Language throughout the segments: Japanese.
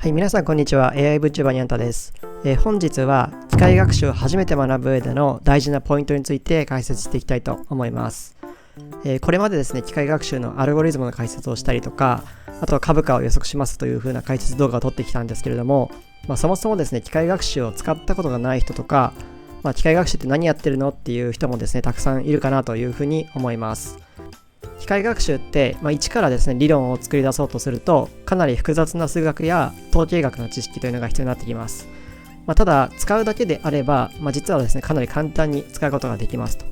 はい、皆さんこんにちは。AI VTuber にゃんたです。本日は機械学習を初めて学ぶ上での大事なポイントについて解説していきたいと思います。これまでですね、機械学習のアルゴリズムの解説をしたりとか、あとは株価を予測しますという風な解説動画を撮ってきたんですけれども、そもそもですね、機械学習を使ったことがない人とか、機械学習って何やってるのっていう人もですね、たくさんいるかなという風に思います。機械学習って、一からですね理論を作り出そうとするとかなり複雑な数学や統計学の知識というのが必要になってきます。ただ使うだけであれば、実はですねかなり簡単に使うことができますと。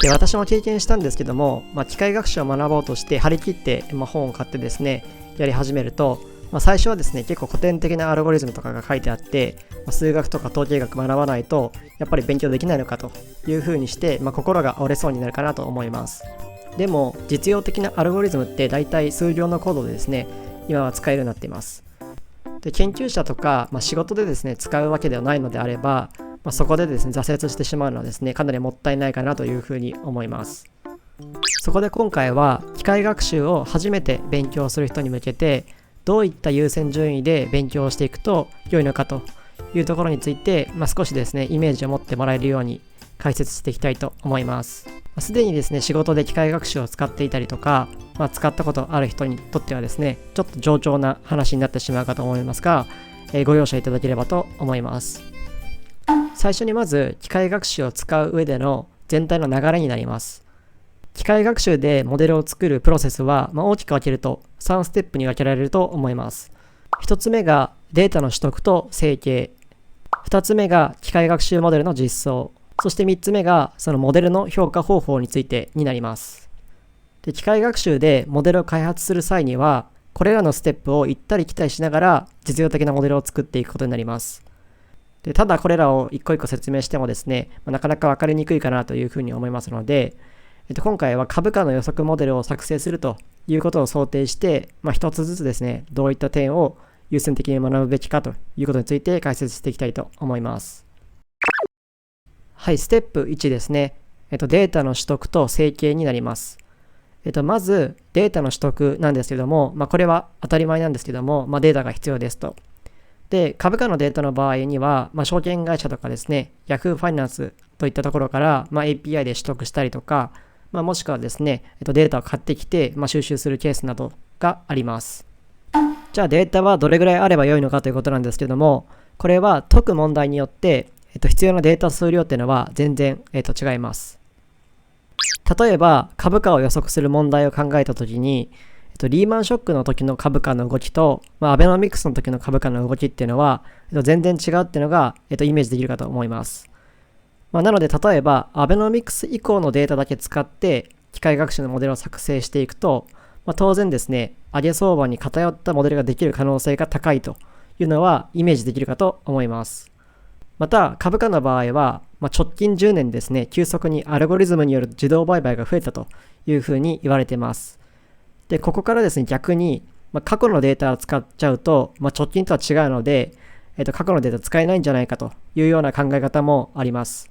で、私も経験したんですけども、機械学習を学ぼうとして張り切って、本を買ってですねやり始めると、最初はですね結構古典的なアルゴリズムとかが書いてあって、数学とか統計学学ばないとやっぱり勉強できないのかというふうにして、心が折れそうになるかなと思います。でも実用的なアルゴリズムってだいたい数行のコードでですね今は使えるようになっています。で、研究者とか、仕事でですね使うわけではないのであれば、そこでですね挫折してしまうのはですねかなりもったいないかなというふうに思います。そこで今回は機械学習を初めて勉強する人に向けてどういった優先順位で勉強していくと良いのかというところについて、少しですねイメージを持ってもらえるように解説していきたいと思います。すでにですね仕事で機械学習を使っていたりとか、使ったことある人にとってはですねちょっと冗長な話になってしまうかと思いますが、ご容赦いただければと思います。最初にまず機械学習を使う上での全体の流れになります。機械学習でモデルを作るプロセスは、大きく分けると3ステップに分けられると思います。1つ目がデータの取得と整形、2つ目が機械学習モデルの実装、そして3つ目がそのモデルの評価方法についてになります。で、機械学習でモデルを開発する際にはこれらのステップを行ったり来たりしながら実用的なモデルを作っていくことになります。で、ただこれらを一個一個説明してもですね、なかなか分かりにくいかなというふうに思いますので、今回は株価の予測モデルを作成するということを想定して、一つずつですねどういった点を優先的に学ぶべきかということについて解説していきたいと思います。はい、ステップ1ですね。データの取得と整形になります。まずデータの取得なんですけども、これは当たり前なんですけども、データが必要ですと。で、株価のデータの場合には、証券会社とかですね、Yahoo ファイナンスといったところから、API で取得したりとか、もしくはですね、データを買ってきて、収集するケースなどがあります。じゃあデータはどれぐらいあれば良いのかということなんですけども、これは解く問題によって必要なデータ数量っていうのは全然、違います。例えば株価を予測する問題を考えたときに、リーマンショックの時の株価の動きと、アベノミクスの時の株価の動きっていうのは、全然違うっていうのが、イメージできるかと思います。なので例えばアベノミクス以降のデータだけ使って機械学習のモデルを作成していくと、当然ですね上げ相場に偏ったモデルができる可能性が高いというのはイメージできるかと思います。また株価の場合は、直近10年ですね急速にアルゴリズムによる自動売買が増えたというふうに言われています。で、ここからですね逆に、過去のデータを使っちゃうと、直近とは違うので、過去のデータ使えないんじゃないかというような考え方もあります。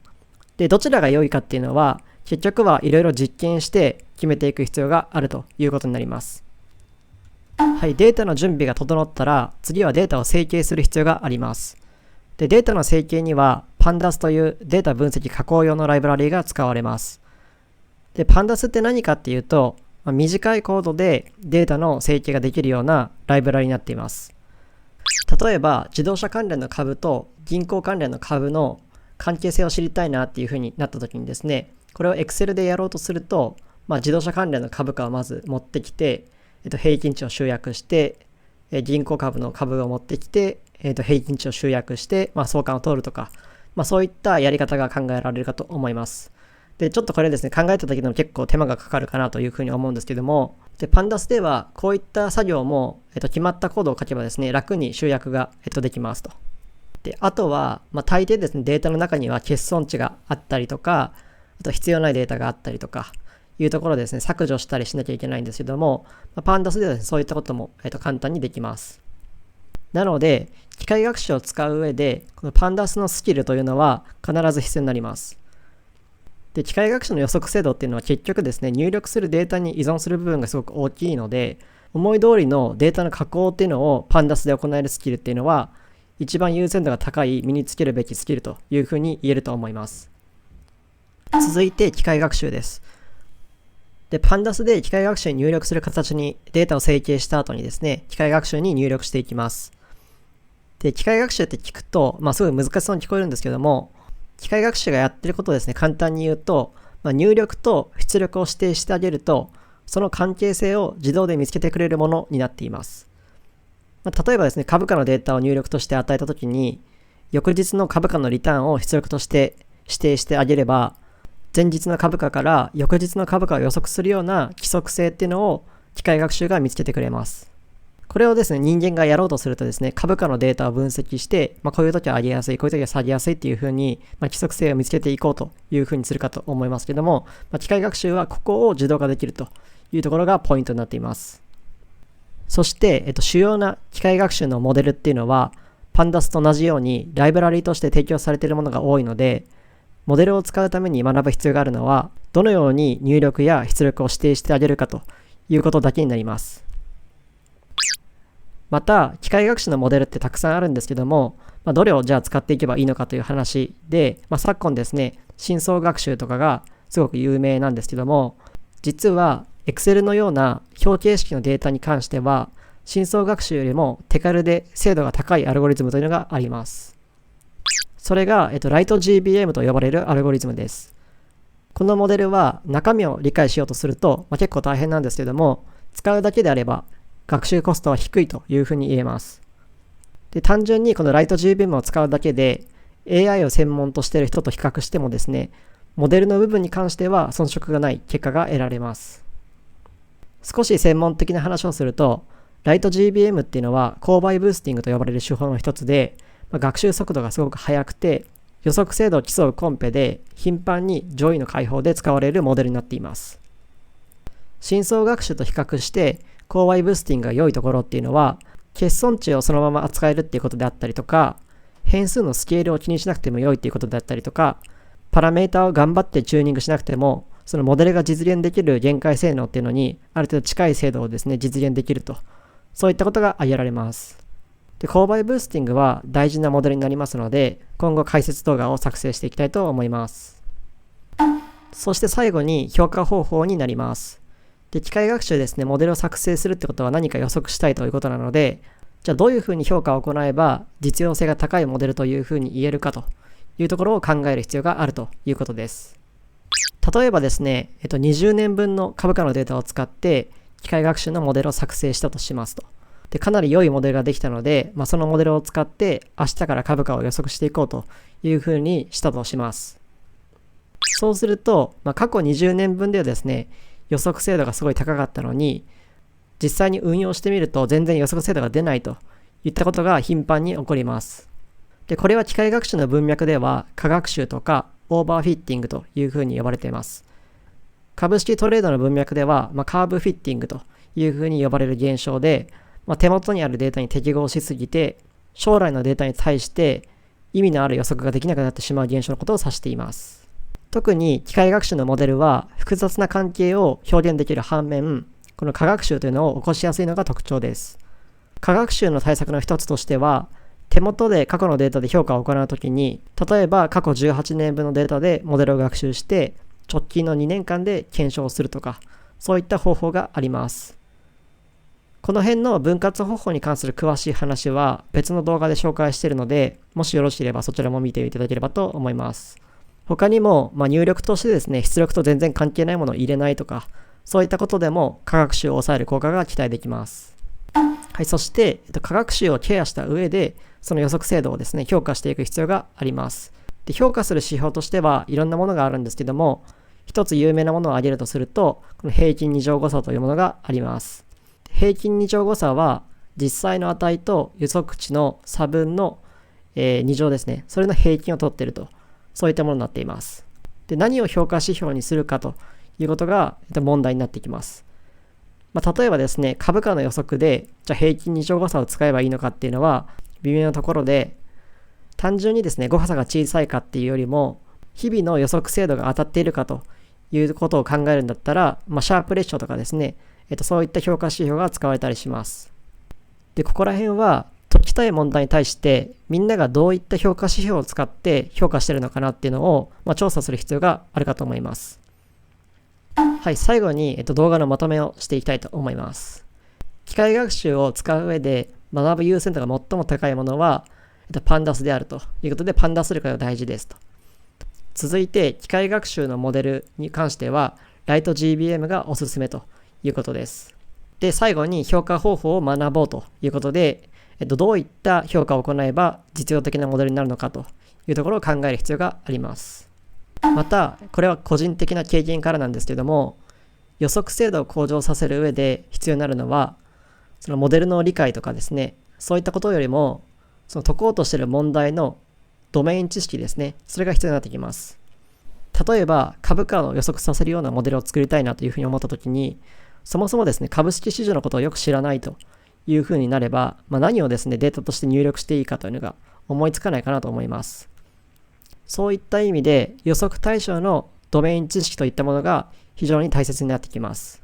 で、どちらが良いかっていうのは結局はいろいろ実験して決めていく必要があるということになります。はい、データの準備が整ったら次はデータを整形する必要があります。で、データの整形には Pandas というデータ分析加工用のライブラリが使われます。で、Pandas って何かっていうと、短いコードでデータの整形ができるようなライブラリになっています。例えば自動車関連の株と銀行関連の株の関係性を知りたいなっていう風になった時にですね、これを Excel でやろうとすると、自動車関連の株価をまず持ってきて、平均値を集約して、銀行株の株を持ってきて、平均値を集約して、相関を取るとか、そういったやり方が考えられるかと思います。で、ちょっとこれですね、考えた時でも結構手間がかかるかなというふうに思うんですけども、で、Pandas ではこういった作業も、決まったコードを書けばですね、楽に集約が、できますと。で、あとは、大抵ですね、データの中には欠損値があったりとか、あと必要ないデータがあったりとか、いうところでですね、削除したりしなきゃいけないんですけども、Pandas ではですね、そういったことも、簡単にできます。なので、機械学習を使う上で、この Pandas のスキルというのは必ず必要になります。で、機械学習の予測精度っていうのは結局ですね、入力するデータに依存する部分がすごく大きいので、思い通りのデータの加工っていうのをパンダスで行えるスキルっていうのは、一番優先度が高い身につけるべきスキルというふうに言えると思います。続いて機械学習です。で、パンダスで機械学習に入力する形にデータを整形した後にですね、機械学習に入力していきます。で、機械学習って聞くと、すごい難しそうに聞こえるんですけども、機械学習がやってることをですね、簡単に言うと、入力と出力を指定してあげると、その関係性を自動で見つけてくれるものになっています。例えばですね、株価のデータを入力として与えたときに、翌日の株価のリターンを出力として指定してあげれば、前日の株価から翌日の株価を予測するような規則性っていうのを機械学習が見つけてくれます。これをですね、人間がやろうとするとですね、株価のデータを分析して、こういう時は上げやすい、こういう時は下げやすいっていう風に、規則性を見つけていこうという風にするかと思いますけども、機械学習はここを自動化できるというところがポイントになっています。そして、主要な機械学習のモデルっていうのは、パンダスと同じようにライブラリとして提供されているものが多いので、モデルを使うために学ぶ必要があるのは、どのように入力や出力を指定してあげるかということだけになります。また、機械学習のモデルってたくさんあるんですけども、どれをじゃあ使っていけばいいのかという話で、昨今ですね、深層学習とかがすごく有名なんですけども、実は Excel のような表形式のデータに関しては、深層学習よりも手軽で精度が高いアルゴリズムというのがあります。それが、LightGBM と呼ばれるアルゴリズムです。このモデルは中身を理解しようとすると、結構大変なんですけども、使うだけであれば学習コストは低いというふうに言えます。で、単純にこの LightGBM を使うだけで AI を専門としている人と比較してもですね、モデルの部分に関しては遜色がない結果が得られます。少し専門的な話をすると、LightGBM っていうのは勾配ブースティングと呼ばれる手法の一つで、学習速度がすごく速くて予測精度を競うコンペで頻繁に上位の解放で使われるモデルになっています。深層学習と比較して勾配ブースティングが良いところっていうのは、欠損値をそのまま扱えるっていうことであったりとか、変数のスケールを気にしなくても良いっていうことであったりとか、パラメータを頑張ってチューニングしなくてもそのモデルが実現できる限界性能っていうのにある程度近い精度をですね実現できると、そういったことが挙げられます。で、勾配ブースティングは大事なモデルになりますので、今後解説動画を作成していきたいと思います。そして最後に評価方法になります。で、機械学習ですね、モデルを作成するってことは何か予測したいということなので、じゃあどういうふうに評価を行えば実用性が高いモデルというふうに言えるかというところを考える必要があるということです。例えばですね、20年分の株価のデータを使って機械学習のモデルを作成したとしますと。で、かなり良いモデルができたので、そのモデルを使って明日から株価を予測していこうというふうにしたとします。そうすると、過去20年分ではですね、予測精度がすごい高かったのに、実際に運用してみると全然予測精度が出ないといったことが頻繁に起こります。で、これは機械学習の文脈では過学習とかオーバーフィッティングというふうに呼ばれています。株式トレードの文脈では、カーブフィッティングというふうに呼ばれる現象で、手元にあるデータに適合しすぎて、将来のデータに対して意味のある予測ができなくなってしまう現象のことを指しています。特に機械学習のモデルは複雑な関係を表現できる反面、この過学習というのを起こしやすいのが特徴です。過学習の対策の一つとしては、手元で過去のデータで評価を行うときに、例えば過去18年分のデータでモデルを学習して、直近の2年間で検証するとか、そういった方法があります。この辺の分割方法に関する詳しい話は別の動画で紹介しているので、もしよろしければそちらも見ていただければと思います。他にも、入力としてですね、出力と全然関係ないものを入れないとか、そういったことでも過学習を抑える効果が期待できます。はい、そして、過学習をケアした上で、その予測精度をですね、評価していく必要があります。で、評価する指標としてはいろんなものがあるんですけども、一つ有名なものを挙げるとすると、この平均二乗誤差というものがあります。平均二乗誤差は実際の値と予測値の差分の、2乗ですね。それの平均を取っていると、そういったものになっています。で、何を評価指標にするかということが問題になってきます。例えばですね、株価の予測で、じゃあ平均二乗誤差を使えばいいのかっていうのは微妙なところで、単純にですね、誤差が小さいかっていうよりも、日々の予測精度が当たっているかということを考えるんだったら、シャープレッショとかですね、そういった評価指標が使われたりします。で、ここら辺は解きたい問題に対してみんながどういった評価指標を使って評価しているのかなっていうのを、調査する必要があるかと思います。はい、最後に、動画のまとめをしていきたいと思います。機械学習を使う上で学ぶ優先度が最も高いものは、パンダスであるということで、パンダス力が大事ですと。続いて、機械学習のモデルに関しては、ライト GBM がおすすめということです。で、最後に評価方法を学ぼうということで、どういった評価を行えば実用的なモデルになるのかというところを考える必要があります。また、これは個人的な経験からなんですけども、予測精度を向上させる上で必要になるのは、そのモデルの理解とかですね、そういったことよりも、その解こうとしている問題のドメイン知識ですね、それが必要になってきます。例えば、株価を予測させるようなモデルを作りたいなというふうに思ったときに、そもそもですね、株式市場のことをよく知らないというふうになれば、何をですね、データとして入力していいかというのが思いつかないかなと思います。そういった意味で、予測対象のドメイン知識といったものが非常に大切になってきます。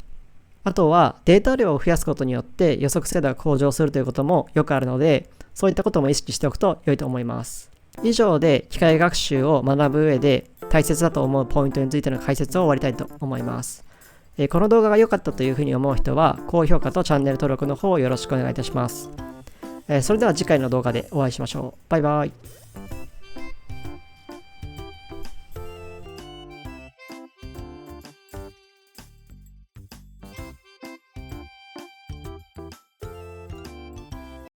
あとは、データ量を増やすことによって予測精度が向上するということもよくあるので、そういったことも意識しておくと良いと思います。以上で、機械学習を学ぶ上で大切だと思うポイントについての解説を終わりたいと思います。この動画が良かったというふうに思う人は、高評価とチャンネル登録の方をよろしくお願いいたします。それでは次回の動画でお会いしましょう。バイバイ。